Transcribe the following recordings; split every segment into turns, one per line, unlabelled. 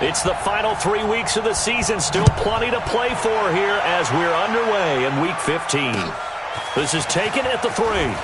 It's the final 3 weeks of the season. Still plenty to play for here as we're underway in Week 15. This is taken at the 3. And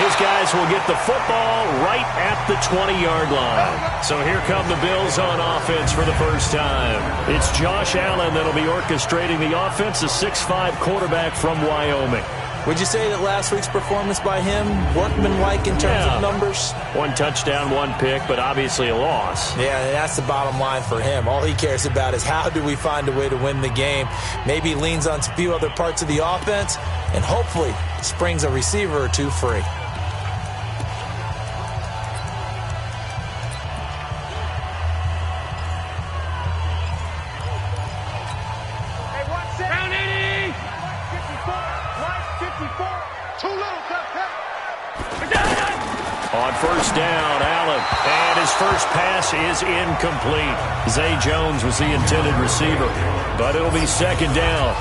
his guys will get the football right at the 20-yard line. So here come the Bills on offense for the first time. It's Josh Allen that'll be orchestrating the offense, a 6'5" quarterback from Wyoming.
Would you say that last week's performance by him, workmanlike in terms of numbers? 1 touchdown, 1 pick, but obviously a loss. Yeah, that's the bottom line for him. All he cares about is how do we find a way to win the game. Maybe he leans on a few other parts of the offense and hopefully springs a receiver or two free.
On first down, Allen, and his first pass is incomplete. Zay Jones was the intended receiver, but it'll be second down.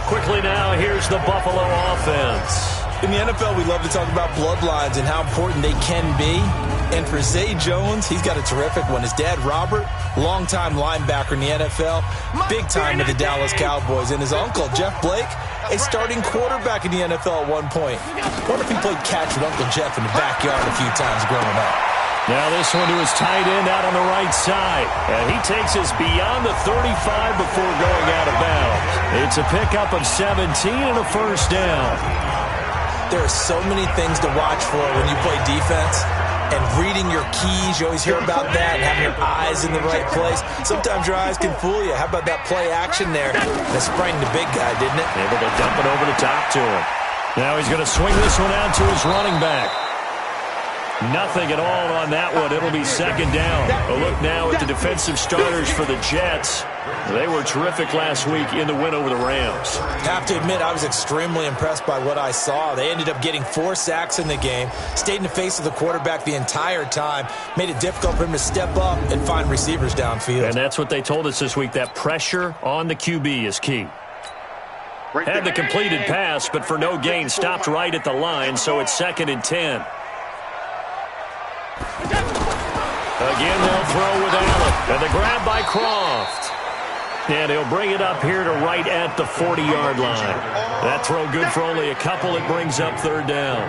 Quickly now, here's the Buffalo offense.
In the NFL, we love to talk about bloodlines and how important they can be. And for Zay Jones, he's got a terrific one. His dad, Robert, longtime linebacker in the NFL, big time with the Dallas Cowboys. And his uncle, Jeff Blake, a starting quarterback in the NFL at one point. What if he played catch with Uncle Jeff in the backyard a few times growing up?
Now this one to his tight end out on the right side. And he takes us beyond the 35 before going out of bounds. It's a pickup of 17 and a first down.
There are so many things to watch for when you play defense. And reading your keys, you always hear about that, and having your eyes in the right place. Sometimes your eyes can fool you. How about that play action there? That sprang the big guy, didn't it?
Able to dump it over the top to him. Now he's going to swing this one out to his running back. Nothing at all on that one. It'll be second down. A look now at the defensive starters for the Jets. They were terrific last week in the win over the Rams.
Have to admit, I was extremely impressed by what I saw. They ended up getting 4 sacks in the game, stayed in the face of the quarterback the entire time, made it difficult for him to step up and find receivers downfield.
And that's what they told us this week, that pressure on the QB is key. Had the completed pass, but for no gain, stopped right at the line, so it's 2nd and 10. Again, they'll throw with Allen. And the grab by Croft. And he'll bring it up here to right at the 40-yard line. That throw good for only a couple. It brings up third down.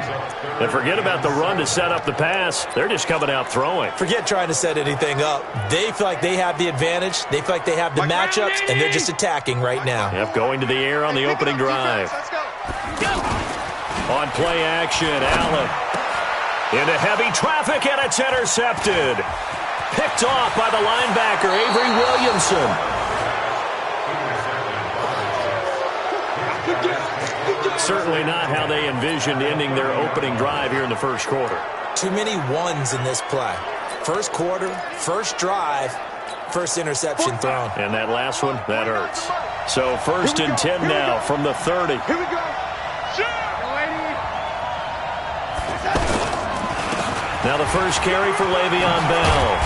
And forget about the run to set up the pass. They're just coming out throwing.
Forget trying to set anything up. They feel like they have the advantage. They feel like they have the matchups, and they're just attacking right now.
Yep, going to the air on the opening drive. On play action, Allen. Into heavy traffic, and it's intercepted. Picked off by the linebacker, Avery Williamson. Certainly not how they envisioned ending their opening drive here in the first quarter.
Too many ones in this play. First quarter, first drive, first interception thrown.
And that last one, that hurts. So 1st and 10 now from the 30.
Here we go.
Now the first carry for Le'Veon Bell.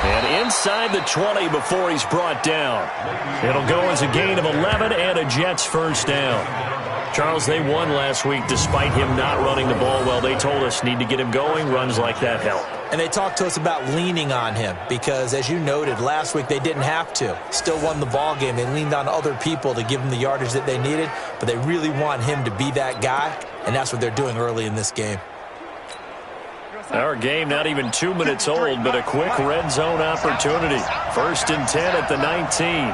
And inside the 20 before he's brought down. It'll go as a gain of 11 and a Jets first down. Charles, they won last week despite him not running the ball well. They told us need to get him going. Runs like that help.
And they talked to us about leaning on him because, as you noted, last week they didn't have to. Still won the ball game. They leaned on other people to give them the yardage that they needed, but they really want him to be that guy, and that's what they're doing early in this game.
Our game not even 2 minutes old, but a quick red zone opportunity. 1st and 10 at the 19.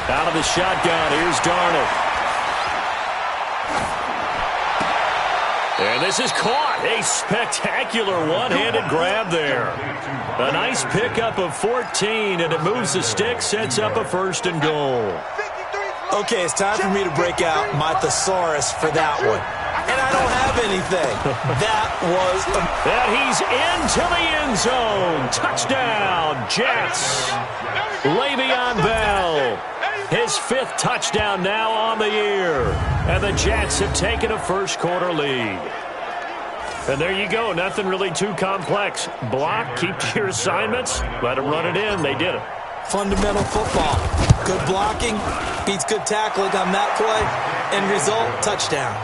Out of the shotgun, here's Darnold. And this is caught. A spectacular one-handed grab there. A nice pickup of 14, and it moves the stick, sets up a 1st and goal.
Okay, it's time for me to break out my thesaurus for that one. And I don't have anything. That was...
And he's into the end zone. Touchdown, Jets. Le'Veon Bell. His 5th touchdown now on the year. And the Jets have taken a first quarter lead. And there you go. Nothing really too complex. Block, keep to your assignments. Let them run it in. They did it.
Fundamental football. Good blocking beats good tackling on that play. End result, touchdown.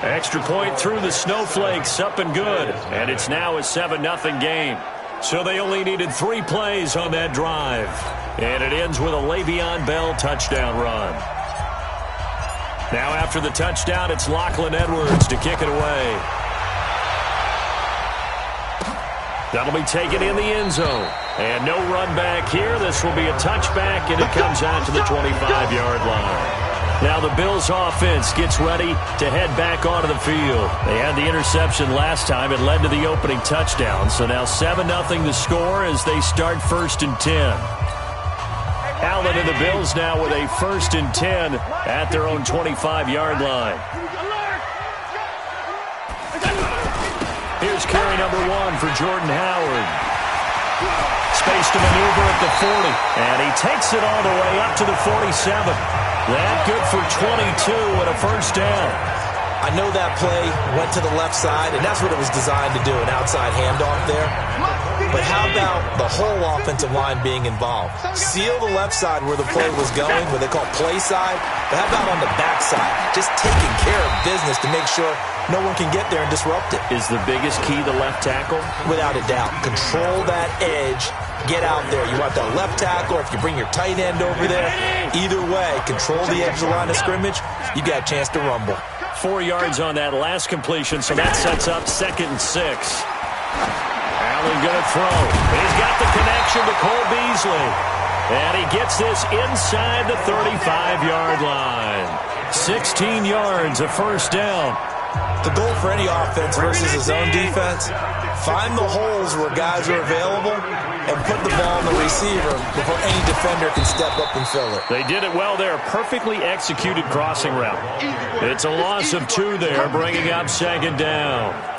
Extra point through the snowflakes, up and good. And it's now a 7-0 game. So they only needed 3 plays on that drive. And it ends with a Le'Veon Bell touchdown run. Now after the touchdown, it's Lachlan Edwards to kick it away. That'll be taken in the end zone. And no run back here. This will be a touchback, and it comes out to the 25-yard line. Now the Bills offense gets ready to head back onto the field. They had the interception last time. It led to the opening touchdown. So now 7-0 the score as they start 1st and 10. Allen and the Bills now with a 1st and 10 at their own 25-yard line. Here's carry number 1 for Jordan Howard. Space to maneuver at the 40. And he takes it all the way up to the 47. That good for 22 and a 1st down.
I know that play went to the left side, and that's what it was designed to do, an outside handoff there. But how about the whole offensive line being involved? Seal the left side where the play was going, what they call play side. But how about on the back side? Just taking care of business to make sure no one can get there and disrupt it.
Is the biggest key the left tackle?
Without a doubt. Control that edge. Get out there. You want that left tackle, or if you bring your tight end over there, either way, control the edge of the line of scrimmage, you got a chance to rumble.
4 yards on that last completion, so that sets up 2nd and 6. Allen going to throw. He's got the connection to Cole Beasley. And he gets this inside the 35-yard line. 16 yards, a 1st down.
The goal for any offense versus his own defense, find the holes where guys are available and put the ball on the receiver before any defender can step up and fill it.
They did it well there. Perfectly executed crossing route. It's a loss of 2 there, bringing up 2nd down.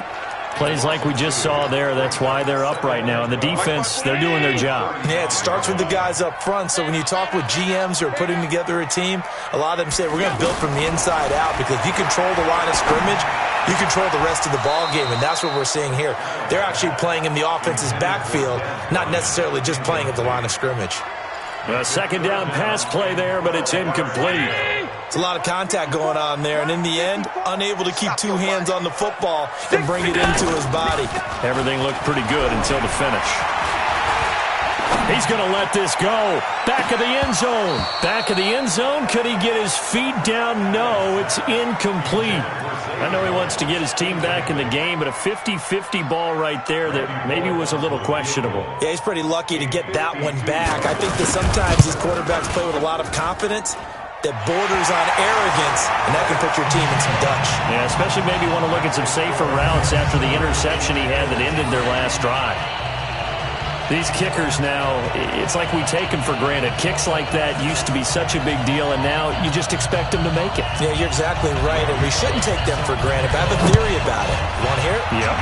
Plays like we just saw there, that's why they're up right now. And the defense, they're doing their job.
Yeah, it starts with the guys up front. So when you talk with GMs who are putting together a team, a lot of them say, we're going to build from the inside out, because if you control the line of scrimmage, you control the rest of the ball game, and that's what we're seeing here. They're actually playing in the offense's backfield, not necessarily just playing at the line of scrimmage.
A 2nd down pass play there, but it's incomplete.
It's a lot of contact going on there, and in the end, unable to keep 2 hands on the football and bring it into his body.
Everything looked pretty good until the finish. He's going to let this go. Back of the end zone. Back of the end zone. Could he get his feet down? No, it's incomplete. I know he wants to get his team back in the game, but a 50-50 ball right there that maybe was a little questionable.
Yeah, he's pretty lucky to get that one back. I think that sometimes these quarterbacks play with a lot of confidence that borders on arrogance, and that can put your team in some Dutch.
Yeah, especially maybe want to look at some safer routes after the interception he had that ended their last drive. These kickers now, it's like we take them for granted. Kicks like that used to be such a big deal, and now you just expect them to make it.
Yeah, you're exactly right, and we shouldn't take them for granted. But I have a theory about it. You want to hear it?
Yep.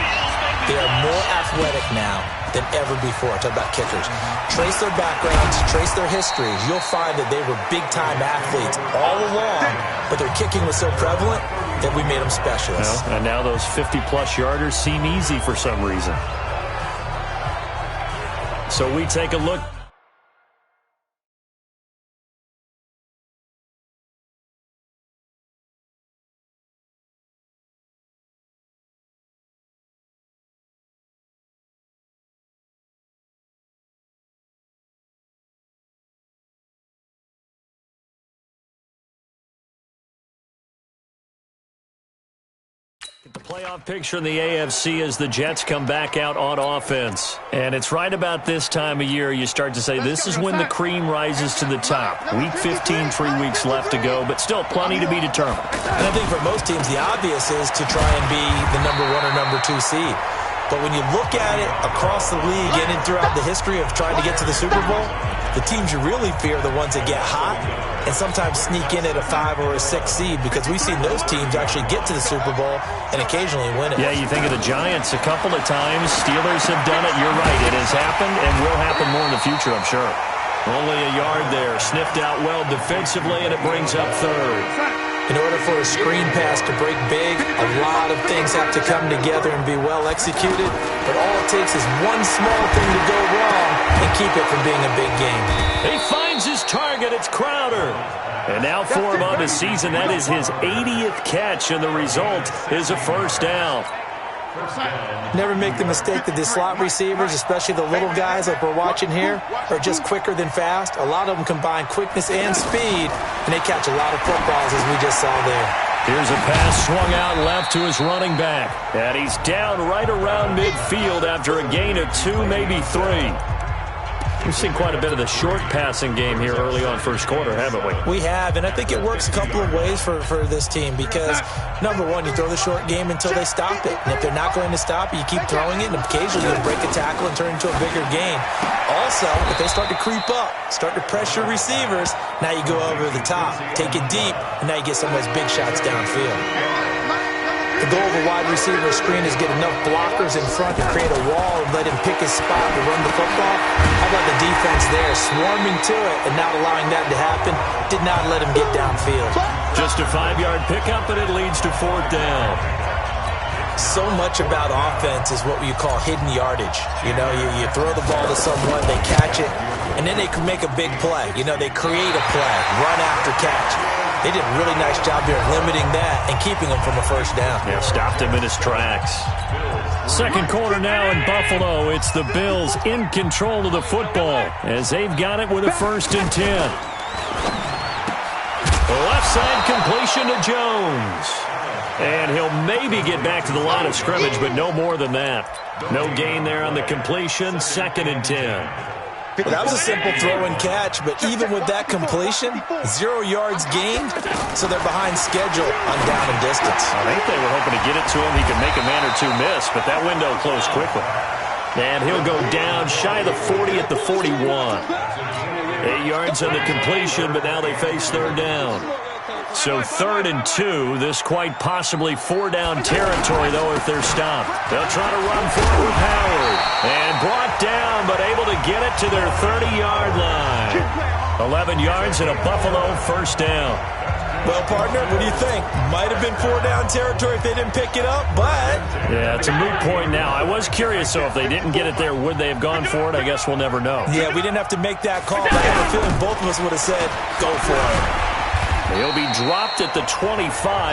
They are more athletic now than ever before. Talk about kickers. Trace their backgrounds, trace their histories. You'll find that they were big-time athletes all along, but their kicking was so prevalent that we made them specialists.
Well, and now those 50-plus yarders seem easy for some reason. So we take a look. The playoff picture in the AFC as the Jets come back out on offense. And it's right about this time of year you start to say this is when the cream rises to the top. Week 15, 3 weeks left to go, but still plenty to be determined.
And I think for most teams the obvious is to try and be the number 1 or number 2 seed. But when you look at it across the league and throughout the history of trying to get to the Super Bowl, the teams you really fear are the ones that get hot and sometimes sneak in at a 5 or a 6 seed, because we've seen those teams actually get to the Super Bowl and occasionally win it.
Yeah, you think of the Giants a couple of times. Steelers have done it. You're right. It has happened and will happen more in the future, I'm sure. Only a yard there. Sniffed out well defensively, and it brings up 3rd.
In order for a screen pass to break big, a lot of things have to come together and be well executed. But all it takes is one small thing to go wrong and keep it from being a big game.
He finds finds his target. It's Crowder. And now for him on the season, that is his 80th catch, and the result is a first down.
Never make the mistake that the slot receivers, especially the little guys like we're watching here, are just quicker than fast. A lot of them combine quickness and speed, and they catch a lot of footballs, as we just saw there.
Here's a pass swung out left to his running back. And he's down right around midfield after a gain of 2, maybe 3. We've seen quite a bit of the short passing game here early on first quarter, haven't we?
We have, and I think it works a couple of ways for this team because, number one, you throw the short game until they stop it. And if they're not going to stop it, you keep throwing it, and occasionally you break a tackle and turn it into a bigger gain. Also, if they start to creep up, start to pressure receivers, now you go over the top, take it deep, and now you get some of those big shots downfield. The goal of a wide receiver screen is get enough blockers in front to create a wall and let him pick his spot to run the football. How about the defense there, swarming to it and not allowing that to happen? Did not let him get downfield.
Just a 5-yard pickup, and it leads to 4th down.
So much about offense is what you call hidden yardage. You know, you throw the ball to someone, they catch it, and then they can make a big play. You know, they create a play, run after catch. They did a really nice job there limiting that and keeping him from a first down.
Yeah, stopped him in his tracks. Second quarter now in Buffalo. It's the Bills in control of the football as they've got it with a 1st and 10. Left side completion to Jones. And he'll maybe get back to the line of scrimmage, but no more than that. No gain there on the completion. 2nd and 10.
Well, that was a simple throw and catch, but even with that completion, 0 yards gained, so they're behind schedule on down and distance.
I think they were hoping to get it to him. He could make a man or two miss, but that window closed quickly. And he'll go down shy of the 40 at the 41. 8 yards on the completion, but now they face 3rd down. So 3rd and 2, this quite possibly 4-down territory, though, if they're stopped. They'll try to run for it with Howard. And brought down, but able to get it to their 30-yard line. 11 yards and a Buffalo 1st down.
Well, partner, what do you think? Might have been 4-down territory if they didn't pick it up, but...
Yeah, it's a moot point now. I was curious, so if they didn't get it there, would they have gone for it? I guess we'll never know.
Yeah, we didn't have to make that call, but I have a feeling both of us would have said, go for it.
He'll be dropped at the 25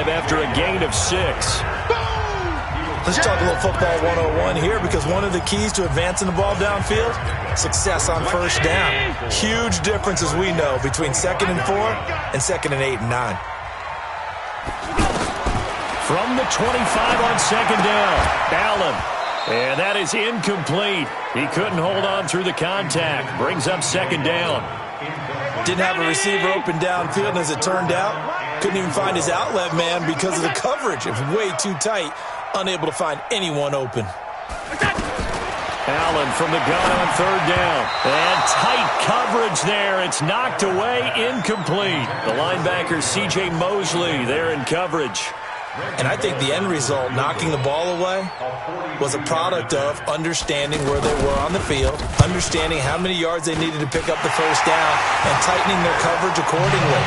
after a gain of 6.
Let's talk a little football 101 here because one of the keys to advancing the ball downfield, success on 1st down. Huge difference, as we know, between 2nd and 4 and 2nd and 8 and 9.
From the 25 on 2nd down, Allen. And that is incomplete. He couldn't hold on through the contact. Brings up 2nd down.
Didn't have a receiver open downfield, and as it turned out, couldn't even find his outlet man because of the coverage. It was way too tight, unable to find anyone open.
Allen from the gun on 3rd down. And tight coverage there. It's knocked away, incomplete. The linebacker, C.J. Mosley, there in coverage.
And I think the end result, knocking the ball away, was a product of understanding where they were on the field, understanding how many yards they needed to pick up the 1st down, and tightening their coverage accordingly.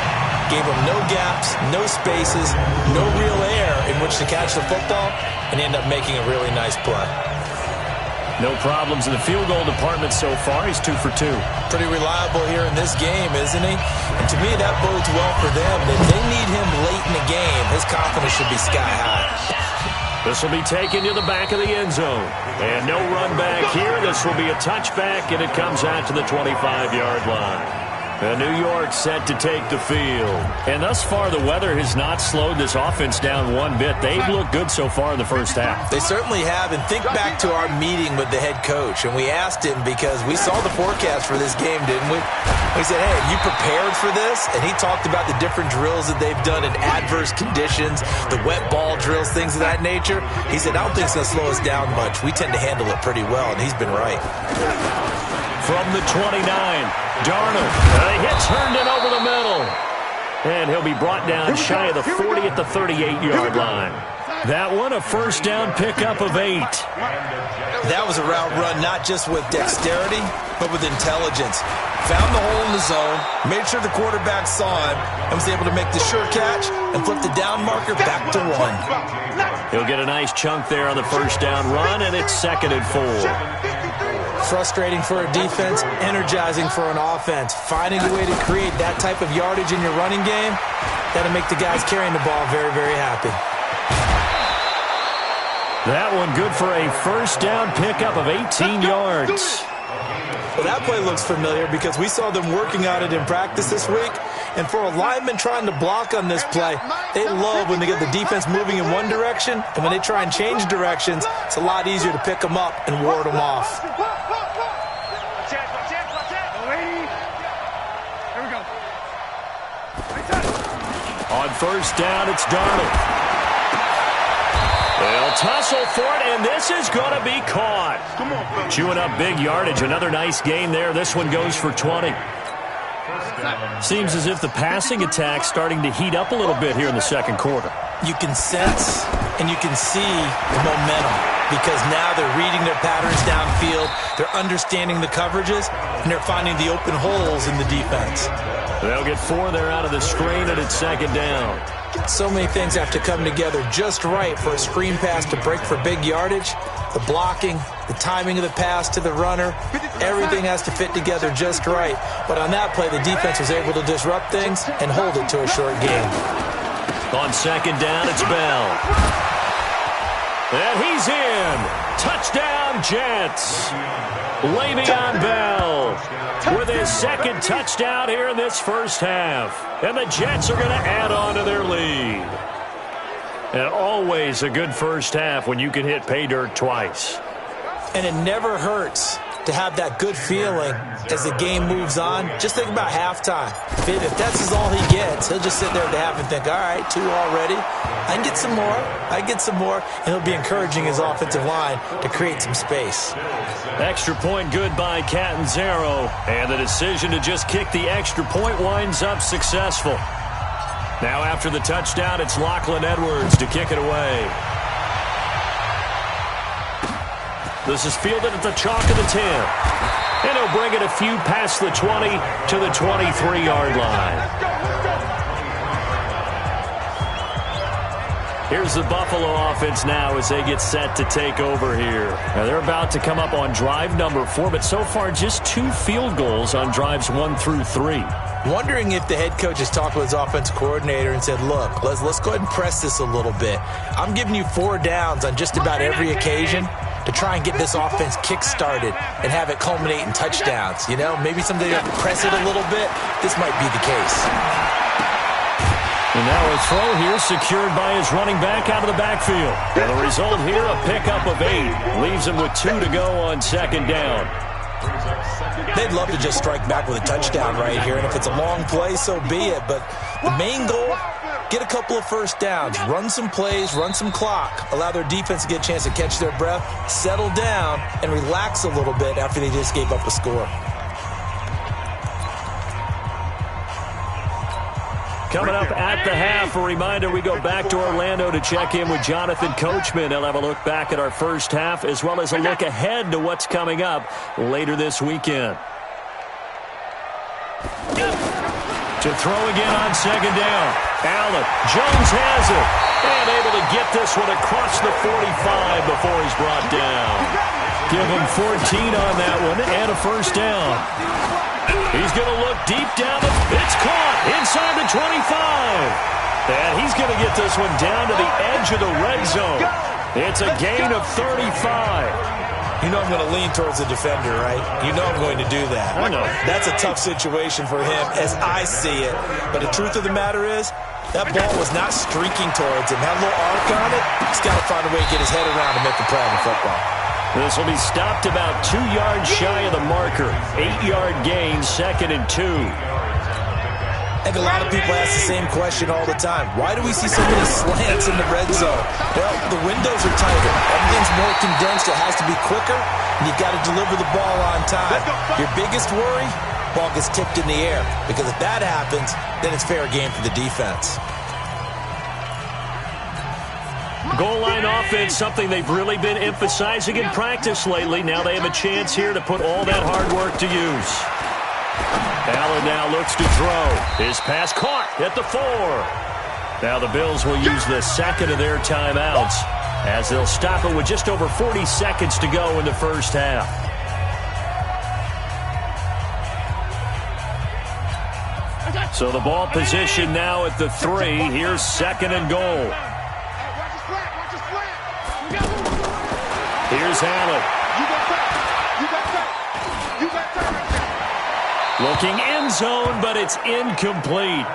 Gave them no gaps, no spaces, no real air in which to catch the football, and end up making a really nice play.
No problems in the field goal department so far. He's 2 for 2.
Pretty reliable here in this game, isn't he? And to me, that bodes well for them. If they need him late in the game, his confidence should be sky high.
This will be taken to the back of the end zone. And no run back here. This will be a touchback, and it comes out to the 25-yard line. New York set to take the field. And thus far, the weather has not slowed this offense down one bit. They've looked good so far in the 1st half.
They certainly have. And think back to our meeting with the head coach. And we asked him because we saw the forecast for this game, didn't we? We said, hey, are you prepared for this? And he talked about the different drills that they've done in adverse conditions, the wet ball drills, things of that nature. He said, I don't think it's going to slow us down much. We tend to handle it pretty well, and he's been right.
From the 29, Darnold. He hits Herndon over the middle. And he'll be brought down shy of the 40 at the 38-yard line. That one, a 1st down pickup of 8.
That was a route run not just with dexterity, but with intelligence. Found the hole in the zone, made sure the quarterback saw him, and was able to make the sure catch and flip the down marker back to 1.
He'll get a nice chunk there on the 1st down run, and it's 2nd and 4.
Frustrating for a defense, energizing for an offense. Finding a way to create that type of yardage in your running game, that'll make the guys carrying the ball very, very happy.
That one good for a first down pickup of 18 yards.
Well, that play looks familiar because we saw them working on it in practice this week. And for a lineman trying to block on this play, they love when they get the defense moving in one direction. And when they try and change directions, it's a lot easier to pick them up and ward them off.
On first down, it's Darnold. They'll tussle for it, and this is going to be caught. Chewing up big yardage. Another nice gain there. This one goes for 20. Seems as if the passing attack's starting to heat up a little bit here in the second quarter.
You can sense and you can see the momentum because now they're reading their patterns downfield, they're understanding the coverages, and they're finding the open holes in the defense.
They'll get 4 there out of the screen, and it's second down.
So many things have to come together just right for a screen pass to break for big yardage. The blocking, the timing of the pass to the runner, everything has to fit together just right. But on that play, the defense was able to disrupt things and hold it to a short game.
On second down, it's Bell. And he's in. Touchdown, Jets. Le'Veon Bell with his second touchdown here in this first half. And the Jets are going to add on to their lead. And always a good first half when you can hit pay dirt twice.
And it never hurts to have that good feeling as the game moves on. Just think about halftime. If that's all he gets, he'll just sit there at the half and think, all right, 2 already. I can get some more. I get some more. And he'll be encouraging his offensive line to create some space.
Extra point good by Catanzaro. And the decision to just kick the extra point winds up successful. Now after the touchdown, it's Lachlan Edwards to kick it away. This is fielded at the chalk of the 10. And he'll bring it a few past the 20 to the 23-yard line. Here's the Buffalo offense now as they get set to take over here. Now they're about to come up on drive number 4, but so far just 2 field goals on drives 1 through 3.
Wondering if the head coach has talked with his offensive coordinator and said, look, let's go ahead and press this a little bit. I'm giving you 4 downs on just about every occasion to try and get this offense kick-started and have it culminate in touchdowns. You know, maybe someday you press it a little bit. This might be the case.
And now a throw here secured by his running back out of the backfield. And the result here, a pickup of 8. Leaves him with 2 to go on second down.
They'd love to just strike back with a touchdown right here. And if it's a long play, so be it. But the main goal, get a couple of first downs, run some plays, run some clock, allow their defense to get a chance to catch their breath, settle down, and relax a little bit after they just gave up a score.
Coming up at the half, a reminder, we go back to Orlando to check in with Jonathan Coachman. He'll have a look back at our first half as well as a look ahead to what's coming up later this weekend. To throw again on second down. Allen, Jones has it. And able to get this one across the 45 before he's brought down. Give him 14 on that one and a first down. He's going to look deep down. It's caught inside the 25. And he's going to get this one down to the edge of the red zone. It's a gain of 35.
You know I'm going to lean towards the defender, right? You know I'm going to do that.
I know.
That's a tough situation for him as I see it. But the truth of the matter is, that ball was not streaking towards him. Had a little arc on it. He's got to find a way to get his head around and make the play on the football.
This will be stopped about 2 yards shy of the marker. 8-yard gain, 2nd and 2.
I think a lot of people ask the same question all the time. Why do we see so many slants in the red zone? Well, the windows are tighter. Everything's more condensed. It has to be quicker, and you've got to deliver the ball on time. Your biggest worry, ball gets tipped in the air. Because if that happens, then it's fair game for the defense.
Goal line offense, something they've really been emphasizing in practice lately. Now they have a chance here to put all that hard work to use. Allen now looks to throw. His pass caught at the 4. Now the Bills will use the second of their timeouts as they'll stop it with just over 40 seconds to go in the first half. So the ball position now at the 3. Here's 2nd and goal. Here's Allen. Looking end zone, but it's incomplete.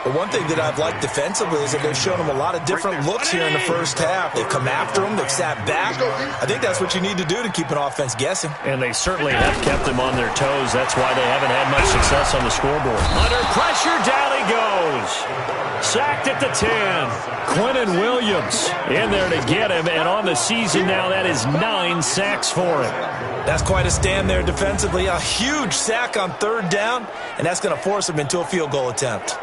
The one thing that I've liked defensively is that they've shown him a lot of different looks here in the first half. They've come after him. They've sat back. I think that's what you need to do to keep an offense guessing.
And they certainly have kept them on their toes. That's why they haven't had much success on the scoreboard. Under pressure, down he goes. Sacked at the 10. Quentin Williams in there to get him. And on the season now, that is 9 sacks for him.
That's quite a stand there defensively. A huge sack on 3rd down, and that's going to force him into a field goal attempt.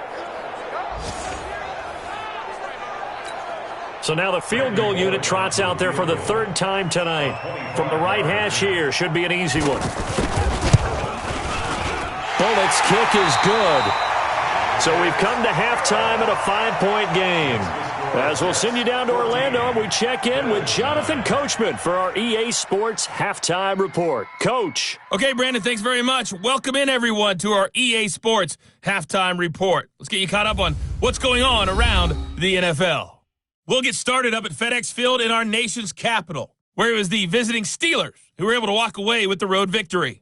So now the field goal unit trots out there for the 3rd time tonight. From the right hash here, should be an easy one. Bullock's kick is good. So we've come to halftime at a 5-point game. As we'll send you down to Orlando, we check in with Jonathan Coachman for our EA Sports Halftime Report. Coach.
Okay, Brandon, thanks very much. Welcome in, everyone, to our EA Sports Halftime Report. Let's get you caught up on what's going on around the NFL. We'll get started up at FedEx Field in our nation's capital, where it was the visiting Steelers who were able to walk away with the road victory.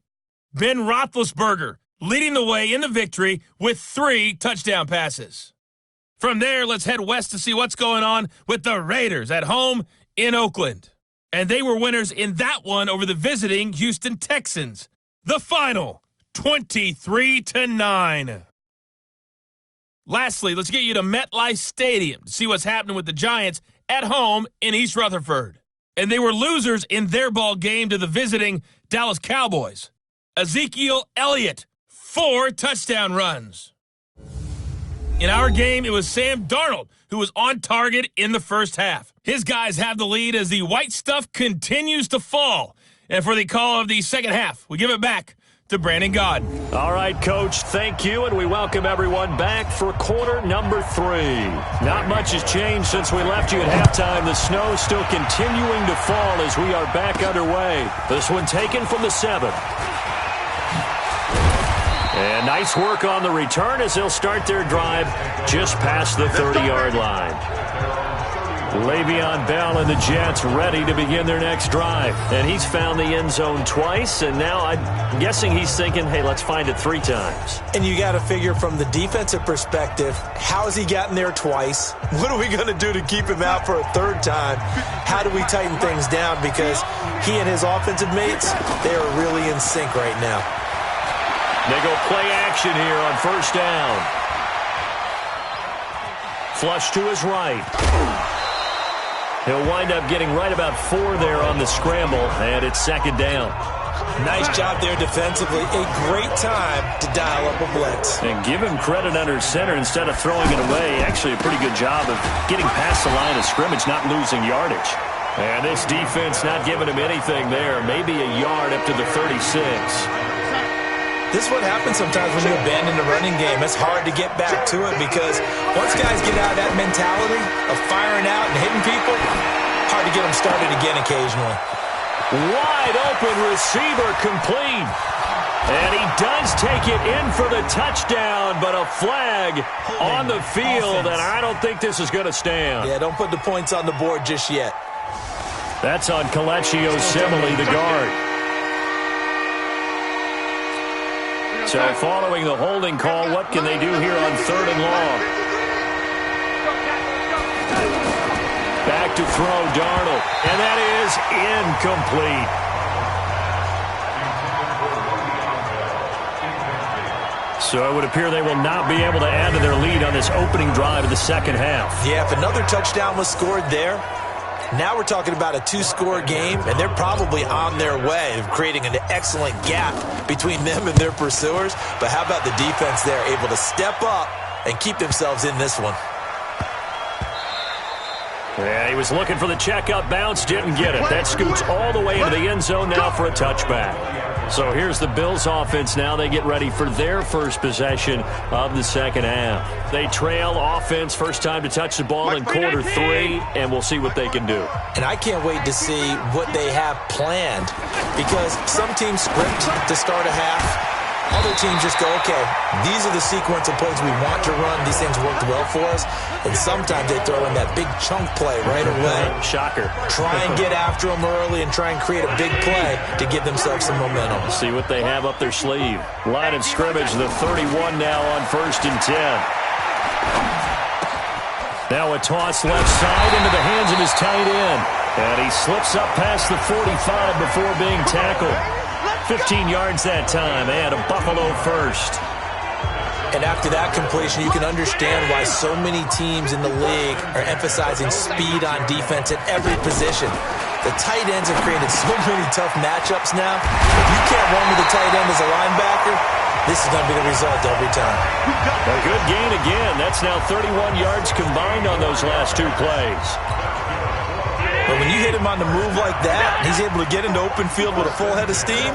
Ben Roethlisberger leading the way in the victory with 3 touchdown passes. From there, let's head west to see what's going on with the Raiders at home in Oakland. And they were winners in that one over the visiting Houston Texans. The final, 23-9. Lastly, let's get you to MetLife Stadium to see what's happening with the Giants at home in East Rutherford. And they were losers in their ball game to the visiting Dallas Cowboys. Ezekiel Elliott, 4 touchdown runs. In our game, it was Sam Darnold who was on target in the first half. His guys have the lead as the white stuff continues to fall. And for the call of the second half, we give it back to Brandon Gaudin.
All right, Coach, thank you, and we welcome everyone back for quarter number 3. Not much has changed since we left you at halftime. The snow still continuing to fall as we are back underway. This one taken from the 7. And nice work on the return as they'll start their drive just past the 30-yard line. Le'Veon Bell and the Jets ready to begin their next drive. And he's found the end zone twice, and now I'm guessing he's thinking, hey, let's find it 3 times.
And you got to figure from the defensive perspective, how has he gotten there twice? What are we going to do to keep him out for a 3rd time? How do we tighten things down? Because he and his offensive mates, they are really in sync right now.
They go play action here on 1st down. Flush to his right. He'll wind up getting right about 4 there on the scramble, and it's 2nd down.
Nice job there defensively. A great time to dial up a blitz.
And give him credit under center instead of throwing it away. Actually a pretty good job of getting past the line of scrimmage, not losing yardage. And this defense not giving him anything there. Maybe a yard up to the 36.
This is what happens sometimes when you abandon the running game. It's hard to get back to it because once guys get out of that mentality of firing out and hitting people, hard to get them started again occasionally.
Wide open receiver complete. And he does take it in for the touchdown, but a flag on the field, and I don't think this is going to stand.
Yeah, don't put the points on the board just yet.
That's on Kelechi Osemele, the guard. So following the holding call, what can they do here on 3rd and long? Back to throw, Darnold. And that is incomplete. So it would appear they will not be able to add to their lead on this opening drive of the 2nd half.
Yeah, if another touchdown was scored there, now we're talking about a 2-score game, and they're probably on their way of creating an excellent gap between them and their pursuers. But how about the defense there, able to step up and keep themselves in this one?
Yeah, he was looking for the checkup bounce, didn't get it. That scoots all the way into the end zone now for a touchback. So here's the Bills offense now. They get ready for their first possession of the 2nd half. They trail offense, first time to touch the ball in quarter 3, and we'll see what they can do.
And I can't wait to see what they have planned because some teams script to start a half. Other teams just go, okay, these are the sequence of plays we want to run. These things worked well for us. And sometimes they throw in that big chunk play right away.
Shocker.
Try and get after them early and try and create a big play to give themselves some momentum.
See what they have up their sleeve. Line of scrimmage, the 31 now on 1st and 10. Now a toss left side into the hands of his tight end. And he slips up past the 45 before being tackled. 15 yards that time, and a Buffalo first.
And after that completion, you can understand why so many teams in the league are emphasizing speed on defense at every position. The tight ends have created so many tough matchups now. If you can't run with the tight end as a linebacker, this is going to be the result every time.
A good gain again. That's now 31 yards combined on those last 2 plays.
But when you hit him on the move like that, he's able to get into open field with a full head of steam,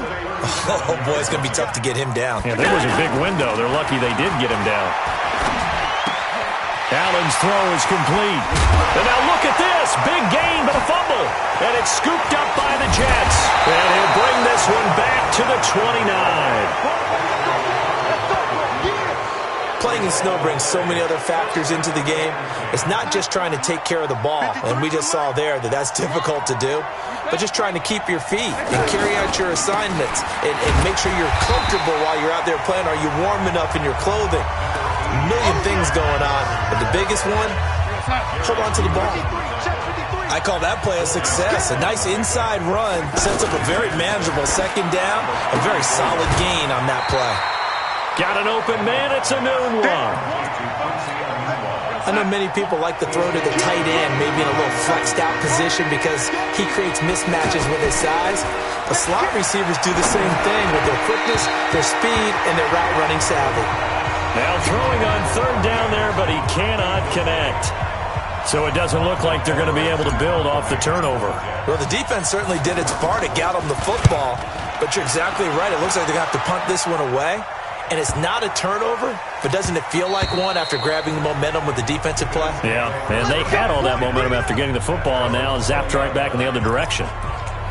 oh boy, it's going to be tough to get him down.
Yeah, there was a big window. They're lucky they did get him down. Allen's throw is complete. And now look at this. Big gain, but a fumble. And it's scooped up by the Jets. And he'll bring this one back to the 29.
Playing in snow brings so many other factors into the game. It's not just trying to take care of the ball, and we just saw there that that's difficult to do, but just trying to keep your feet and carry out your assignments and make sure you're comfortable while you're out there playing. Are you warm enough in your clothing? A million things going on, but the biggest one, hold on to the ball. I call that play a success. A nice inside run sets up a very manageable 2nd down, a very solid gain on that play.
Got an open man. It's a noon one.
I know many people like to throw to the tight end, maybe in a little flexed out position because he creates mismatches with his size. The slot receivers do the same thing with their quickness, their speed, and their route running savvy.
Now throwing on 3rd down there, but he cannot connect. So it doesn't look like they're going to be able to build off the turnover.
Well, the defense certainly did its part to get them the football, but you're exactly right. It looks like they're going to have to punt this one away. And it's not a turnover, but doesn't it feel like one after grabbing the momentum with the defensive play?
Yeah, and they had all that momentum after getting the football and now zapped right back in the other direction.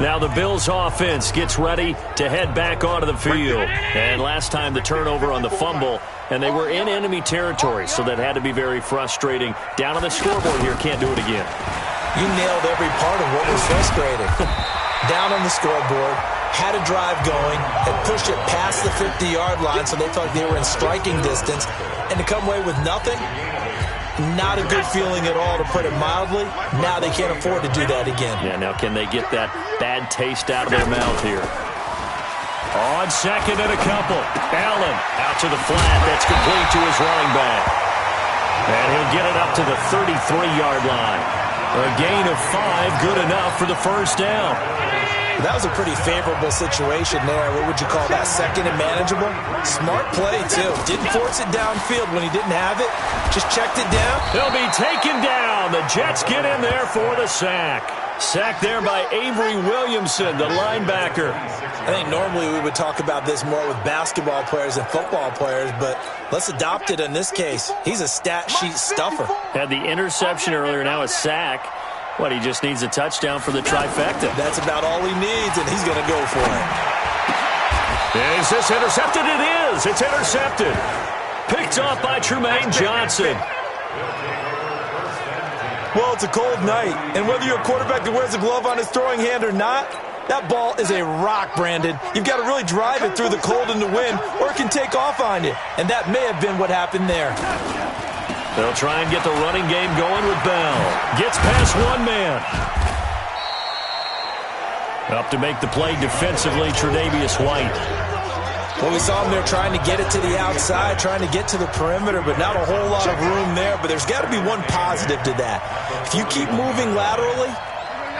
Now the Bills offense gets ready to head back onto the field. And last time the turnover on the fumble, and they were in enemy territory, so that had to be very frustrating. Down on the scoreboard here, can't do it again.
You nailed every part of what was frustrating. Down on the scoreboard, had a drive going, had pushed it past the 50-yard line, so they thought they were in striking distance, and to come away with nothing, not a good feeling at all, to put it mildly. Now they can't afford to do that again.
Yeah, now can they get that bad taste out of their mouth here? On 2nd and a couple. Allen out to the flat. That's complete to his running back. And he'll get it up to the 33-yard line. A gain of 5, good enough for the 1st down.
That was a pretty favorable situation there. What would you call that? 2nd and manageable? Smart play, too. Didn't force it downfield when he didn't have it. Just checked it down.
He'll be taken down. The Jets get in there for the sack. Sacked there by Avery Williamson, the linebacker.
I think normally we would talk about this more with basketball players and football players, but let's adopt it in this case. He's a stat sheet stuffer.
Had the interception earlier, now a sack. What, he just needs a touchdown for the trifecta.
That's about all he needs, and he's going to go for it.
Is this intercepted? It is. It's intercepted. Picked off by Trumaine Johnson.
Well, it's a cold night, and whether you're a quarterback that wears a glove on his throwing hand or not, that ball is a rock, Brandon. You've got to really drive it through the cold and the wind, or it can take off on you. And that may have been what happened there.
They'll try and get the running game going with Bell. Gets past one man. Up to make the play defensively, Tre'Davious White.
Well, we saw him there trying to get it to the outside, trying to get to the perimeter, but not a whole lot of room there. But there's got to be one positive to that. If you keep moving laterally,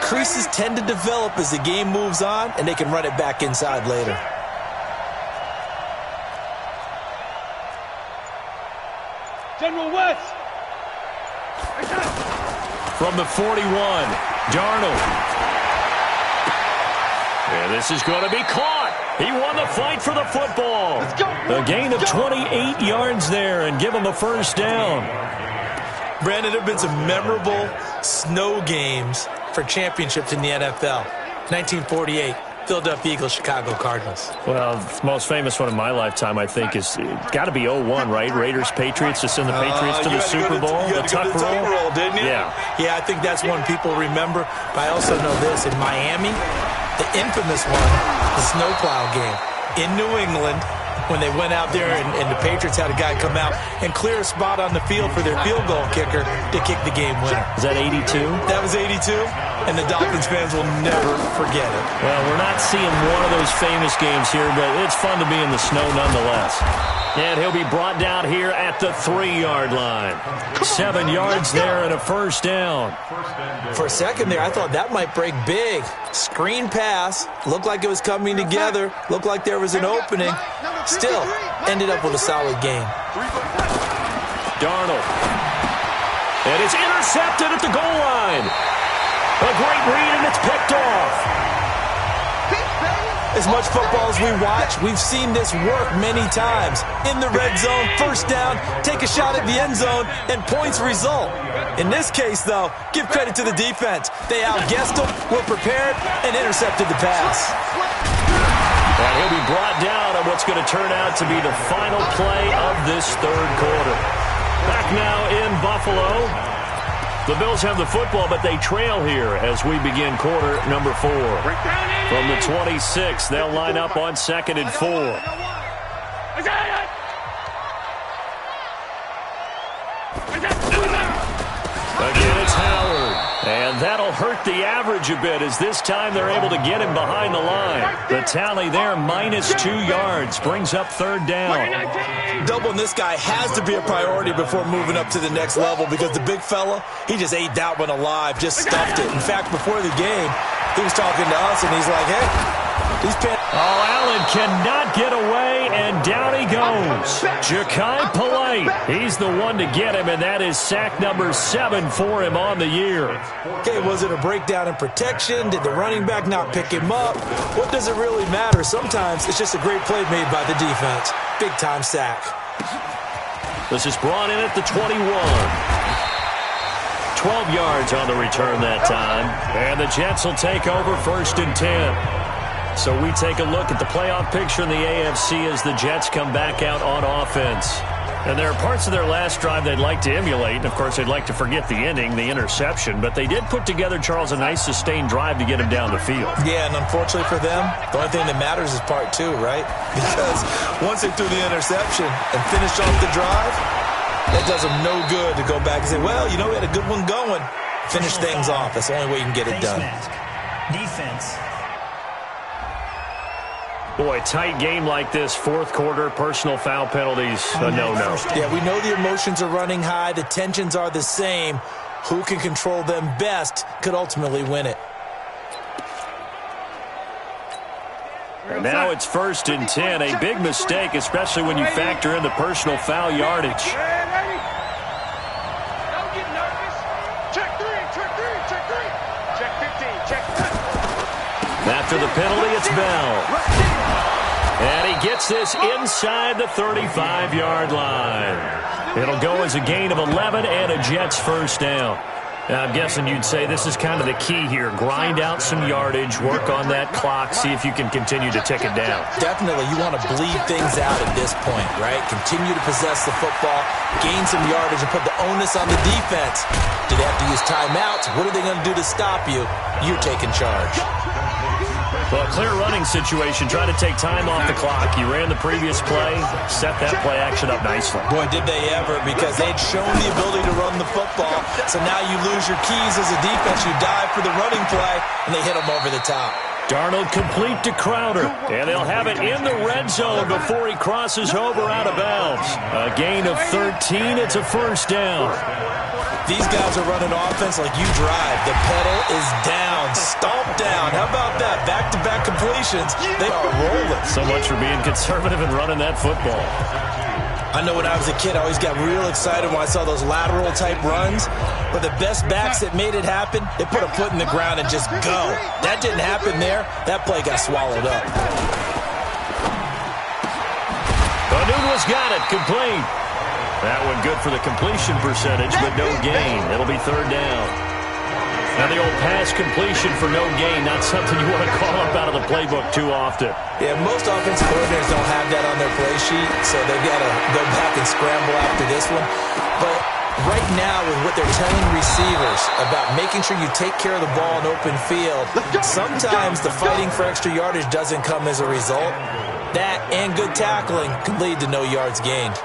creases tend to develop as the game moves on, and they can run it back inside later.
General West.
From the 41, Darnold. And this is going to be caught. He won the fight for the football.
Let's go.
A gain of 28 yards there and give him a 1st down.
Brandon, there have been some memorable snow games for championships in the NFL. 1948, Philadelphia Eagles, Chicago Cardinals.
Well, the most famous one in my lifetime, I think, is got to be 0-1, right? Raiders, Patriots, to send the Patriots to the Super Bowl.
You had to go to the tuck roll, didn't you?
Yeah.
Yeah, I think that's one people remember. But I also know this. In Miami, the infamous one, the snowplow game. In New England, when they went out there and the Patriots had a guy come out and clear a spot on the field for their field goal kicker to kick the game winner.
Is that 82?
That was 82, and the Dolphins fans will never forget it.
Well, we're not seeing one of those famous games here, but it's fun to be in the snow nonetheless. And he'll be brought down here at the 3-yard line. 7 yards there and a first down.
For a second there, I thought that might break big. Screen pass. Looked like it was coming together. Looked like there was an opening. Still, ended up with a solid game.
Darnold. And it's intercepted at the goal line. A great read, and it's picked off.
As much football as we watch, we've seen this work many times. In the red zone, first down, take a shot at the end zone, and points result. In this case, though, give credit to the defense. They outguessed them, were prepared, and intercepted the pass.
And he'll be brought down on what's going to turn out to be the final play of this third quarter. Back now in Buffalo. The Bills have the football, but they trail here as we begin quarter number 4. From the 26, they'll line up on 2nd and 4. Again, it's Howard. And that'll hurt the average a bit as this time they're able to get him behind the line. The tally there, -2 yards, brings up 3rd down.
Doubling this guy has to be a priority before moving up to the next level because the big fella, he just ate that one alive, just stuffed it. In fact, before the game, he was talking to us, and he's like, hey, these pants...
Oh, Allen cannot get away, and down he goes. Ja'Kai Polite, he's the one to get him, and that is sack number 7 for him on the year.
Okay, was it a breakdown in protection? Did the running back not pick him up? What does it really matter? Sometimes it's just a great play made by the defense. Big-time sack.
This is brought in at the 21. 12 yards on the return that time. And the Jets will take over 1st and 10. So we take a look at the playoff picture in the AFC as the Jets come back out on offense. And there are parts of their last drive they'd like to emulate. And, of course, they'd like to forget the ending, the interception. But they did put together, Charles, a nice sustained drive to get him down the field.
Yeah, and unfortunately for them, the only thing that matters is part 2, right? Because once they threw the interception and finished off the drive, that does them no good to go back and say, well, you know, we had a good one going. Finish things off. That's the only way you can get it done.
Defense.
Boy, tight game like this, 4th quarter, personal foul penalties, a no-no.
Yeah, we know the emotions are running high. The tensions are the same. Who can control them best could ultimately win it.
And now it's 1st and 10, a big mistake, especially when you factor in the personal foul yardage.
Don't get nervous. Check 3, check 3, check 3. Check 15, check 1.
After the penalty, it's Bell. And he gets this inside the 35-yard line. It'll go as a gain of 11 and a Jets first down. Now, I'm guessing you'd say this is kind of the key here. Grind out some yardage, work on that clock, see if you can continue to tick it down.
Definitely. You want to bleed things out at this point, right? Continue to possess the football, gain some yardage, and put the onus on the defense. Do they have to use timeouts? What are they going to do to stop you? You're taking charge.
Well, a clear running situation. Try to take time off the clock. You ran the previous play, set that play action up nicely.
Boy, did they ever, because they'd shown the ability to run the football. So now you lose your keys as a defense. You dive for the running play, and they hit them over the top.
Darnold complete to Crowder, and they'll have it in the red zone before he crosses over out of bounds. A gain of 13. It's a first down.
These guys are running offense like you drive. The pedal is down, stomp down. How about that? Back-to-back completions. They are rolling.
So much for being conservative and running that football.
I know when I was a kid, I always got real excited when I saw those lateral-type runs. But the best backs that made it happen, they put a foot in the ground and just go. That didn't happen there. That play got swallowed up.
Nunez got it, complete. That one good for the completion percentage, but no gain. It'll be 3rd down. And the old pass completion for no gain, not something you want to call up out of the playbook too often.
Yeah, most offensive coordinators don't have that on their play sheet, so they've got to go back and scramble after this one. But right now, with what they're telling receivers about making sure you take care of the ball in open field, sometimes the fighting for extra yardage doesn't come as a result. That and good tackling can lead to no yards gained.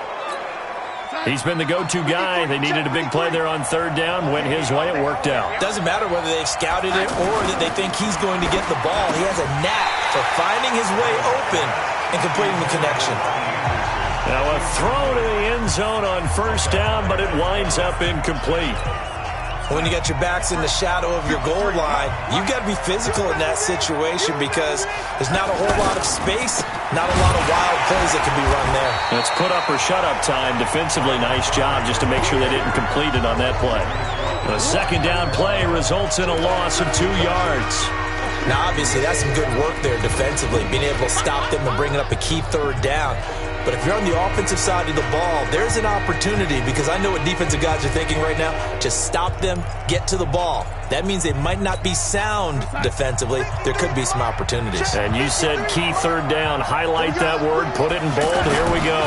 He's been the go-to guy. They needed a big play there on third down. Went his way. It worked out.
Doesn't matter whether they've scouted it or that they think he's going to get the ball. He has a knack for finding his way open and completing the connection.
Now a throw to the end zone on first down, but it winds up incomplete.
When you got your backs in the shadow of your goal line, you've got to be physical in that situation because there's not a whole lot of space, not a lot of wild plays that can be run there.
It's put up or shut up time. Defensively, nice job just to make sure they didn't complete it on that play. The second down play results in a loss of 2 yards.
Now, obviously, that's some good work there defensively, being able to stop them and bring up a key third down. But if you're on the offensive side of the ball, there's an opportunity because I know what defensive guys are thinking right now. Just stop them, get to the ball. That means they might not be sound defensively. There could be some opportunities.
And you said key third down. Highlight that word. Put it in bold. Here we go.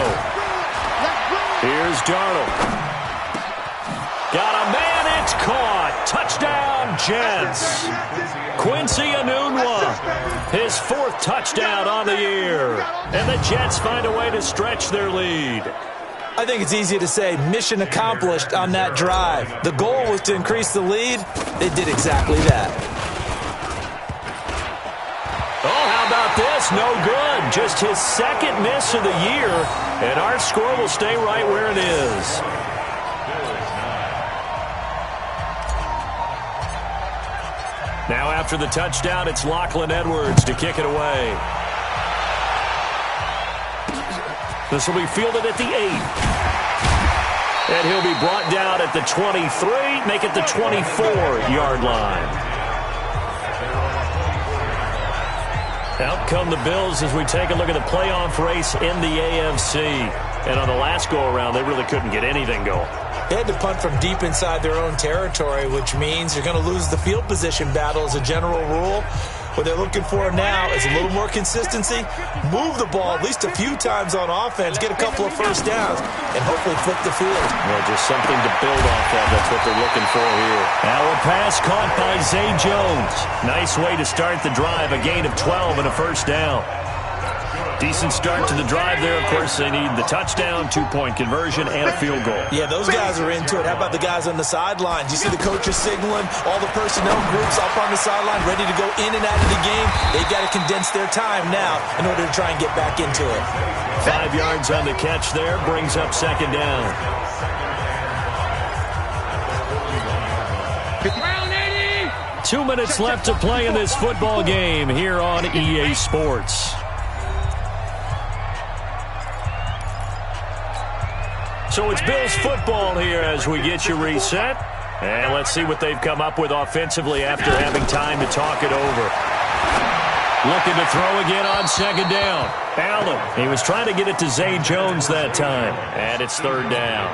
Here's Darnold. Got a man. It's caught. Touchdown, Jets. Quincy Enunwa, his 4th touchdown on the year. And the Jets find a way to stretch their lead.
I think it's easy to say mission accomplished on that drive. The goal was to increase the lead. They did exactly that.
Oh, how about this? No good. Just his 2nd miss of the year. And our score will stay right where it is. Now after the touchdown, it's Lachlan Edwards to kick it away. This will be fielded at the 8. And he'll be brought down at the 23, make it the 24-yard line. Out come the Bills as we take a look at the playoff race in the AFC. And on the last go-around, they really couldn't get anything going.
They had to punt from deep inside their own territory, which means you're going to lose the field position battle as a general rule. What they're looking for now is a little more consistency, move the ball at least a few times on offense, get a couple of first downs, and hopefully flip the field.
Well, just something to build off of. That's what they're looking for here. Now a pass caught by Zay Jones. Nice way to start the drive, a gain of 12 and a first down. Decent start to the drive there. Of course, they need the touchdown, 2-point conversion, and a field goal.
Yeah, those guys are into it. How about the guys on the sidelines? You see the coaches signaling, all the personnel groups up on the sideline, ready to go in and out of the game. They've got to condense their time now in order to try and get back into it.
5 yards on the catch there, brings up second down. 2 minutes left to play in this football game here on EA Sports. So it's Bills football here as we get you reset. And let's see what they've come up with offensively after having time to talk it over. Looking to throw again on second down. Allen, he was trying to get it to Zay Jones that time. And it's third down.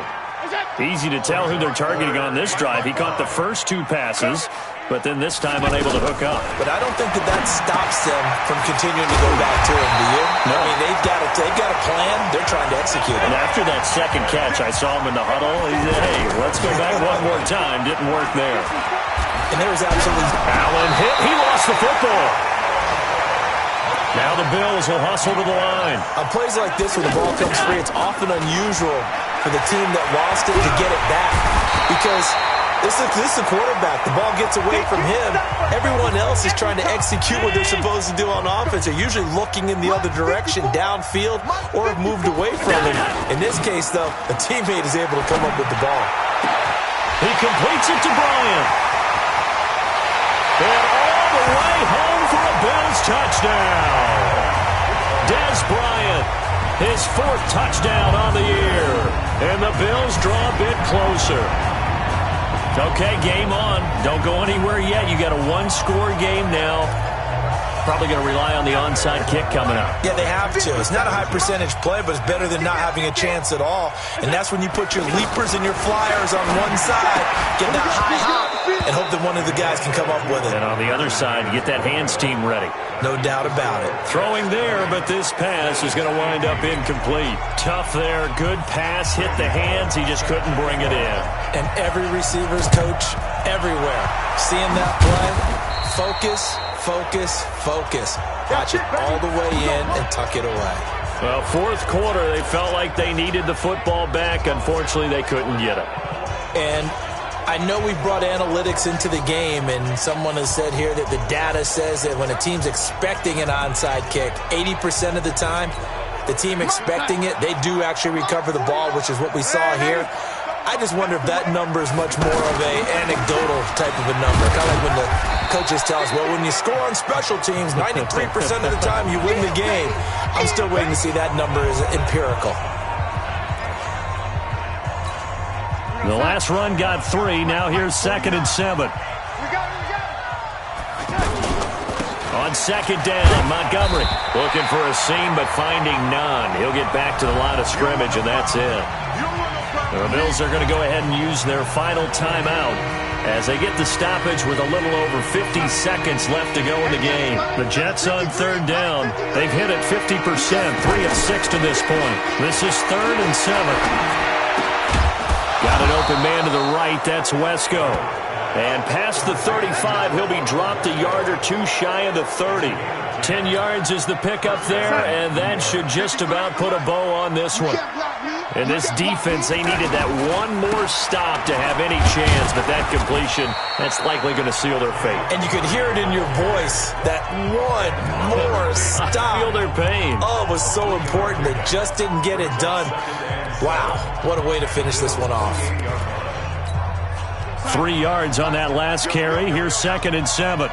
Easy to tell who they're targeting on this drive. He caught the first 2 passes, but then this time unable to hook up.
But I don't think that stops them from continuing to go back to him, do you?
No.
I mean, they've got a plan. They're trying to execute it.
And after that second catch, I saw him in the huddle. He said, hey, let's go back one more time. Didn't work there.
And there was absolutely...
Allen hit. He lost the football. Now the Bills will hustle to the line.
On plays like this when the ball comes free, it's often unusual for the team that lost it to get it back. Because this is the quarterback. The ball gets away from him. Everyone else is trying to execute what they're supposed to do on offense. They're usually looking in the other direction, downfield, or have moved away from him. In this case, though, a teammate is able to come up with the ball.
He completes it to Bryant. And all the way home for a Bills touchdown. Des Bryant, his 4th touchdown on the year. And the Bills draw a bit closer. Okay, game on. Don't go anywhere yet. You got a 1-score game now. Probably going to rely on the onside kick coming up.
Yeah, they have to. It's not a high percentage play, but it's better than not having a chance at all. And that's when you put your leapers and your flyers on one side, get that high hop, and hope that one of the guys can come up with it.
And on the other side, get that hands team ready.
No doubt about it.
Throwing there, but this pass is going to wind up incomplete. Tough there. Good pass. Hit the hands. He just couldn't bring it in.
And every receiver's coach everywhere, seeing that play, focus, focus, focus. Watch it all the way in and tuck it away.
Well, fourth quarter, they felt like they needed the football back. Unfortunately, they couldn't get it.
And I know we brought analytics into the game, and someone has said here that the data says that when a team's expecting an onside kick, 80% of the time, the team expecting it, they do actually recover the ball, which is what we saw here. I just wonder if that number is much more of a anecdotal type of a number. Kind of like when the coaches tell us, well, when you score on special teams, 93% of the time you win the game. I'm still waiting to see that number is empirical.
The last run got 3. Now here's 2nd and 7. On 2nd down, Montgomery looking for a seam but finding none. He'll get back to the line of scrimmage, and that's it. The Bills are going to go ahead and use their final timeout as they get the stoppage with a little over 50 seconds left to go in the game. The Jets on 3rd down. They've hit it 50%, 3 of 6 to this point. This is 3rd and 7. Got an open man to the right. That's Wesco. And past the 35, he'll be dropped a yard or two shy of the 30. 10 yards is the pickup there, and that should just about put a bow on this one. And this defense, they needed that one more stop to have any chance, but that completion, that's likely going to seal their fate.
And you could hear it in your voice, that one more stop.
I feel their pain.
Oh, it was so important. They just didn't get it done. Wow, what a way to finish this one off.
3 yards on that last carry. Here's 2nd and 7.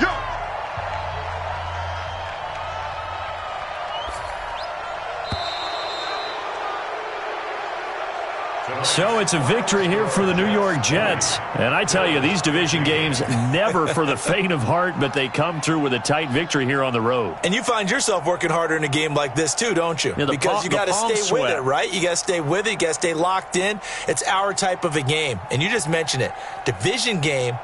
So it's a victory here for the New York Jets. And I tell you, these division games, never for the faint of heart, but they come through with a tight victory here on the road.
And you find yourself working harder in a game like this too, don't you?
Yeah,
because you got to stay with it, right? You got to stay with it. You got to stay locked in. It's our type of a game. And you just mentioned it. Division game,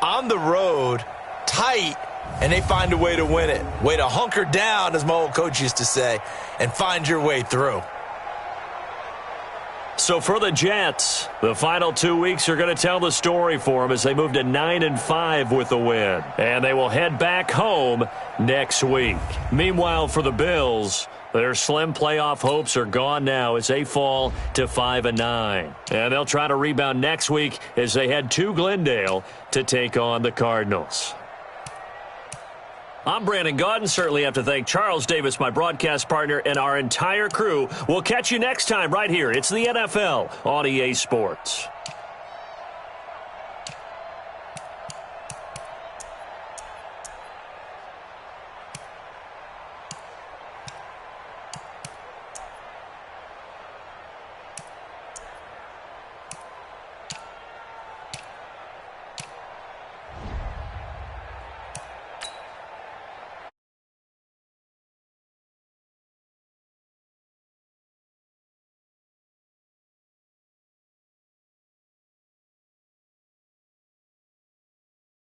on the road, tight, and they find a way to win it. Way to hunker down, as my old coach used to say, and find your way through.
So for the Jets, the final 2 weeks are going to tell the story for them as they move to 9-5 with the win. And they will head back home next week. Meanwhile, for the Bills, their slim playoff hopes are gone now as they fall to 5-9. And they'll try to rebound next week as they head to Glendale to take on the Cardinals. I'm Brandon Gaudin. Certainly have to thank Charles Davis, my broadcast partner, and our entire crew. We'll catch you next time right here. It's the NFL on EA Sports.